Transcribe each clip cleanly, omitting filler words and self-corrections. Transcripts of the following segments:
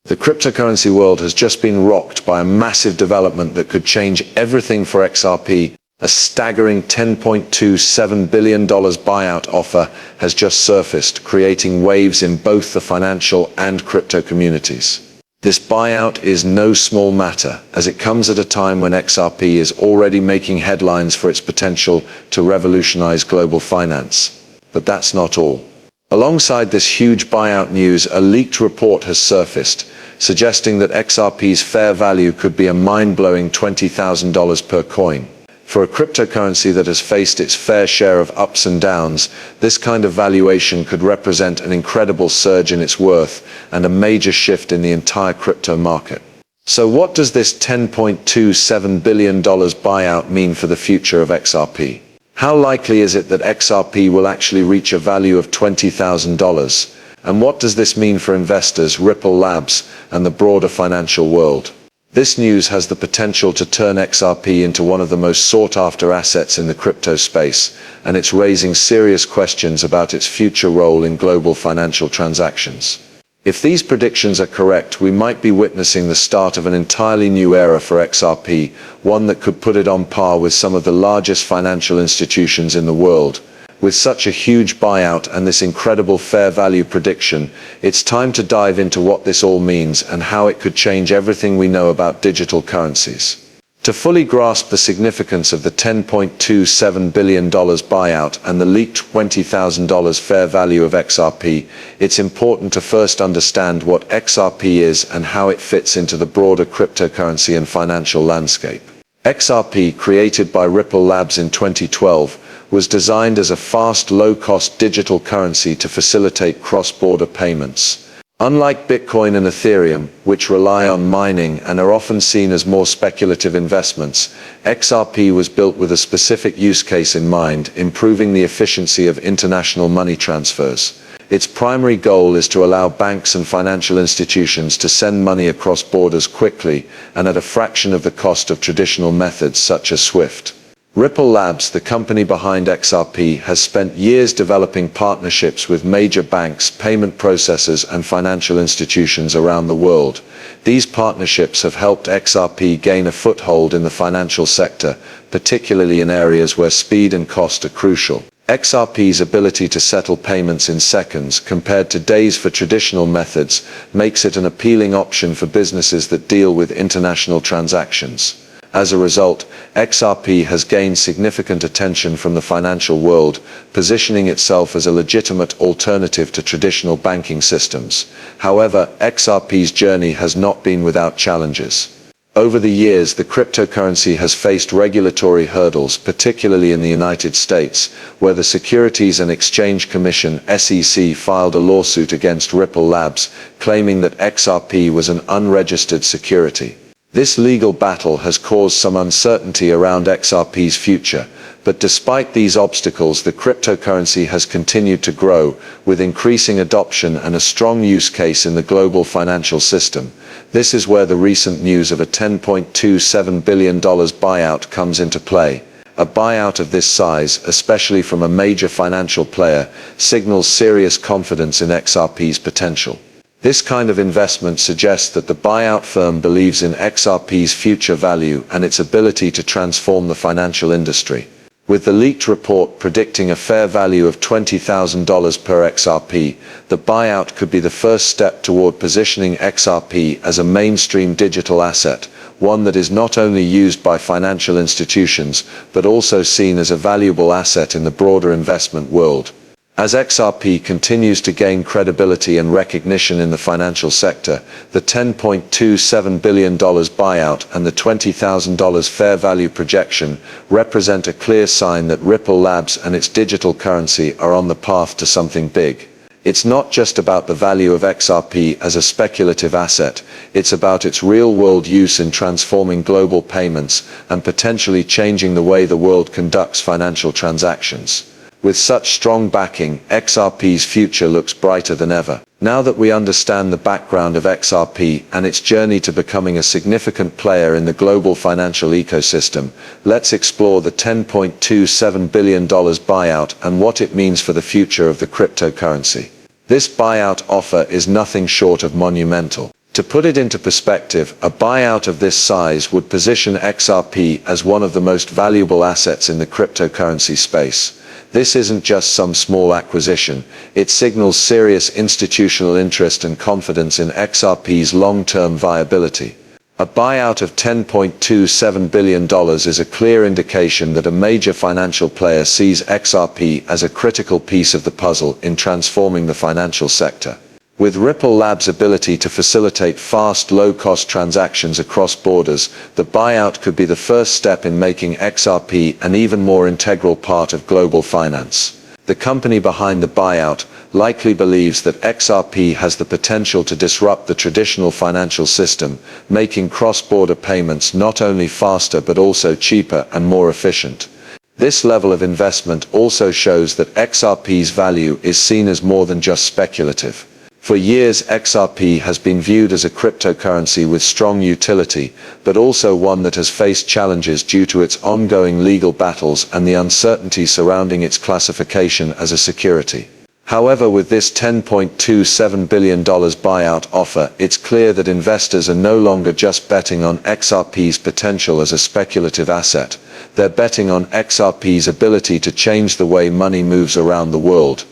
The cryptocurrency world has just been rocked by a massive development that could change everything for XRP. A staggering $10.27 billion buyout offer has just surfaced, creating waves in both the financial and crypto communities. This buyout is no small matter, as it comes at a time when XRP is already making headlines for its potential to revolutionize global finance. But that's not all. Alongside this huge buyout news, a leaked report has surfaced, suggesting that XRP's fair value could be a mind-blowing $20,000 per coin. For a cryptocurrency that has faced its fair share of ups and downs, this kind of valuation could represent an incredible surge in its worth and a major shift in the entire crypto market. So what does this $10.27 billion buyout mean for the future of XRP? How likely is it that XRP will actually reach a value of $20,000? And what does this mean for investors, Ripple Labs, and the broader financial world? This news has the potential to turn XRP into one of the most sought-after assets in the crypto space, and it's raising serious questions about its future role in global financial transactions. If these predictions are correct, we might be witnessing the start of an entirely new era for XRP, one that could put it on par with some of the largest financial institutions in the world. With such a huge buyout and this incredible fair value prediction, it's time to dive into what this all means and how it could change everything we know about digital currencies. To fully grasp the significance of the $10.27 billion buyout and the leaked $20,000 fair value of XRP, it's important to first understand what XRP is and how it fits into the broader cryptocurrency and financial landscape. XRP, created by Ripple Labs in 2012, was designed as a fast, low-cost digital currency to facilitate cross-border payments. Unlike Bitcoin and Ethereum, which rely on mining and are often seen as more speculative investments, XRP was built with a specific use case in mind: improving the efficiency of international money transfers. Its primary goal is to allow banks and financial institutions to send money across borders quickly and at a fraction of the cost of traditional methods such as SWIFT. Ripple Labs, the company behind XRP, has spent years developing partnerships with major banks, payment processors, and financial institutions around the world. These partnerships have helped XRP gain a foothold in the financial sector, particularly in areas where speed and cost are crucial. XRP's ability to settle payments in seconds compared to days for traditional methods makes it an appealing option for businesses that deal with international transactions. As a result, XRP has gained significant attention from the financial world, positioning itself as a legitimate alternative to traditional banking systems. However, XRP's journey has not been without challenges. Over the years, the cryptocurrency has faced regulatory hurdles, particularly in the United States, where the Securities and Exchange Commission (SEC) filed a lawsuit against Ripple Labs, claiming that XRP was an unregistered security. This legal battle has caused some uncertainty around XRP's future, but despite these obstacles, the cryptocurrency has continued to grow, with increasing adoption and a strong use case in the global financial system. This is where the recent news of a $10.27 billion buyout comes into play. A buyout of this size, especially from a major financial player, signals serious confidence in XRP's potential. This kind of investment suggests that the buyout firm believes in XRP's future value and its ability to transform the financial industry. With the leaked report predicting a fair value of $20,000 per XRP, the buyout could be the first step toward positioning XRP as a mainstream digital asset, one that is not only used by financial institutions, but also seen as a valuable asset in the broader investment world. As XRP continues to gain credibility and recognition in the financial sector, the $10.27 billion buyout and the $20,000 fair value projection represent a clear sign that Ripple Labs and its digital currency are on the path to something big. It's not just about the value of XRP as a speculative asset, it's about its real-world use in transforming global payments and potentially changing the way the world conducts financial transactions. With such strong backing, XRP's future looks brighter than ever. Now that we understand the background of XRP and its journey to becoming a significant player in the global financial ecosystem, let's explore the $10.27 billion buyout and what it means for the future of the cryptocurrency. This buyout offer is nothing short of monumental. To put it into perspective, a buyout of this size would position XRP as one of the most valuable assets in the cryptocurrency space. This isn't just some small acquisition, it signals serious institutional interest and confidence in XRP's long-term viability. A buyout of $10.27 billion is a clear indication that a major financial player sees XRP as a critical piece of the puzzle in transforming the financial sector. With Ripple Labs' ability to facilitate fast, low-cost transactions across borders, the buyout could be the first step in making XRP an even more integral part of global finance. The company behind the buyout likely believes that XRP has the potential to disrupt the traditional financial system, making cross-border payments not only faster but also cheaper and more efficient. This level of investment also shows that XRP's value is seen as more than just speculative. For years, XRP has been viewed as a cryptocurrency with strong utility, but also one that has faced challenges due to its ongoing legal battles and the uncertainty surrounding its classification as a security. However, with this $10.27 billion buyout offer, it's clear that investors are no longer just betting on XRP's potential as a speculative asset. They're betting on XRP's ability to change the way money moves around the world.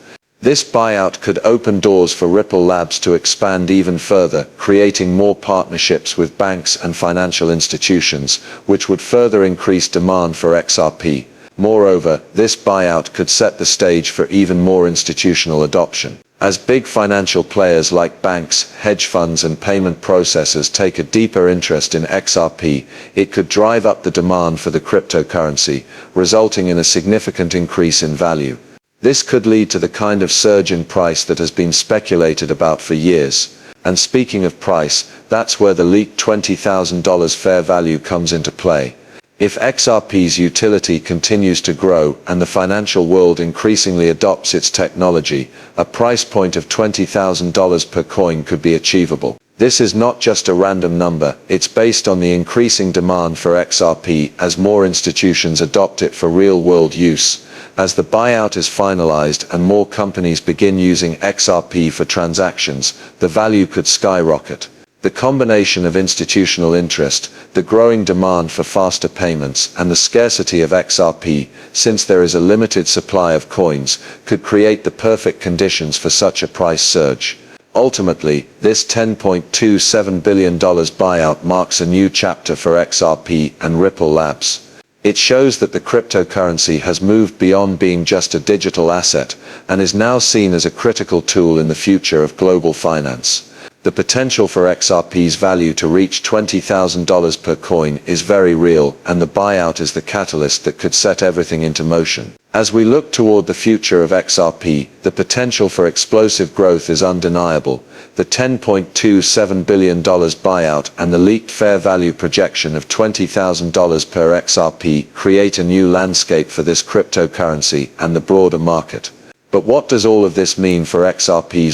This buyout could open doors for Ripple Labs to expand even further, creating more partnerships with banks and financial institutions, which would further increase demand for XRP. Moreover, this buyout could set the stage for even more institutional adoption. As big financial players like banks, hedge funds and payment processors take a deeper interest in XRP, it could drive up the demand for the cryptocurrency, resulting in a significant increase in value. This could lead to the kind of surge in price that has been speculated about for years. And speaking of price, that's where the leaked $20,000 fair value comes into play. If XRP's utility continues to grow and the financial world increasingly adopts its technology, a price point of $20,000 per coin could be achievable. This is not just a random number, it's based on the increasing demand for XRP as more institutions adopt it for real-world use. As the buyout is finalized and more companies begin using XRP for transactions, the value could skyrocket. The combination of institutional interest, the growing demand for faster payments, and the scarcity of XRP, since there is a limited supply of coins, could create the perfect conditions for such a price surge. Ultimately, this $10.27 billion buyout marks a new chapter for XRP and Ripple Labs. It shows that the cryptocurrency has moved beyond being just a digital asset, and is now seen as a critical tool in the future of global finance. The potential for XRP's value to reach $20,000 per coin is very real, and the buyout is the catalyst that could set everything into motion. As we look toward the future of XRP, the potential for explosive growth is undeniable. The $10.27 billion buyout and the leaked fair value projection of $20,000 per XRP create a new landscape for this cryptocurrency and the broader market. But what does all of this mean for XRP's